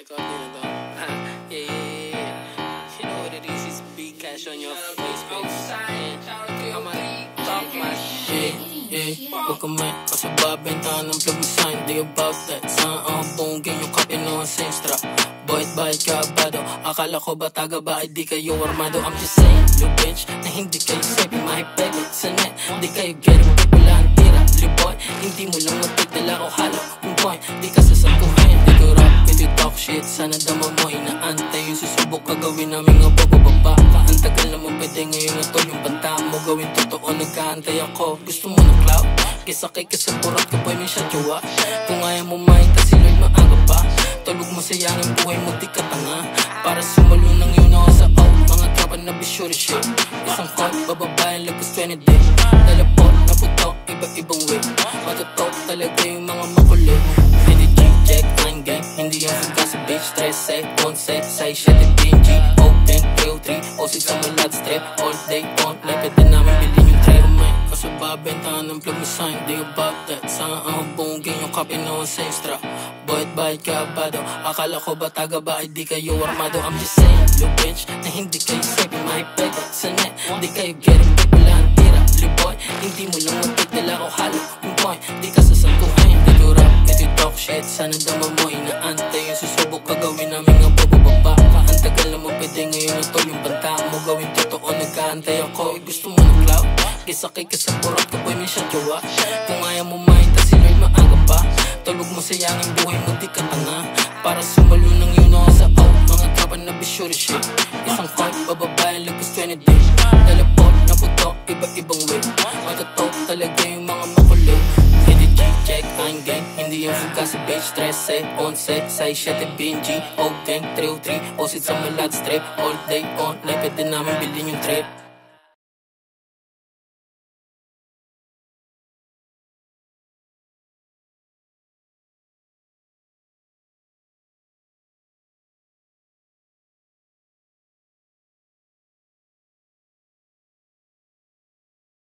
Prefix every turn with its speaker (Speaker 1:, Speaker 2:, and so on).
Speaker 1: Check out nila to. Yeah. You know what it is, it's big cash on your face, baby. I'ma talk my shit. Huwag ka may kasababentahan ng plug sign. Di about that. Saan ang bongin yung kape noon sa extra. Boy't bahit ka abado. Akala ko ba taga ba ay di kayo armado. I'm just saying, you bitch, na hindi kayo sabi mahipegit sa net. Di kayo getting back, wala ang tira. Liboy, hindi mo lang matigdala ko halo. Yung point, di ka sasaguhin. Di ko rap, hindi talk shit. Sana dama mo inaantay. Yung susubok ka gawin namin nga bababa. Ang tagal na mo pwede ngayon na to. Yung banta mo gawin totoo, nagkaantay ako. Gusto mo ng cloud? Kisakay ka sa burat ka boy, may siya jowa. Kung ayaw mo makita si Lloyd maaga pa. Tulog mo sayang ang buhay mo, di ka tanga. Para sumalo ng yun ako sa out. Mga tropa na bisyo shit. Isang call, bababayan lagpas 20 day. Teleport, naputok, iba-ibang way. Matutok talaga yung mga makulit. Hindi G-Jack, line gang. Hindi yung suga sa bitch. 13, 11, 6, 7, PNG. O10, 303, O6 sa malat strip. All day on, like pwede namin bilhin yung tray. Kasi babentahan ng plug sign. Di about that. Saan ang bongin yung copy noon sa extra. Boy't bahit ka abado. Akala ko ba taga ba ay di kayo armado. I'm just saying, you bitch, na hindi kayo sabi mahipegit sa net. Di kayo getting back, wala ang tira. Liboy, hindi mo lang matigdala ko halo. Yung point, di ka sasaguhin. Di ko rap, di ko talk shit. Sana dama mo inaantay. Yung susubok ka gawin namin nga bababa. Ang tagal na mo pwede ngayon na to. Yung banta mo gawin totoo, nagkaantay ako. Gusto mo ng cloud? Kisakay ka sa burat ka boy, may siya jowa. Kung ayaw mo makita si Lloyd maaga pa. Tulog mo sayang ang buhay mo, di ka tanga. Para sumalo ng yun ako sa out. Mga tropa na bisyo shit. Isang call, bababayan lagpas 20 day. Teleport, naputok, iba-ibang way. Matutok talaga yung mga makulit. Hindi G-Check, I'm gang. Hindi yung suga sa bitch. 13, 11, 6, 7, PNG. O10, 303, O6 sa malat strip. All day on, like pwede namin bilhin yung trip.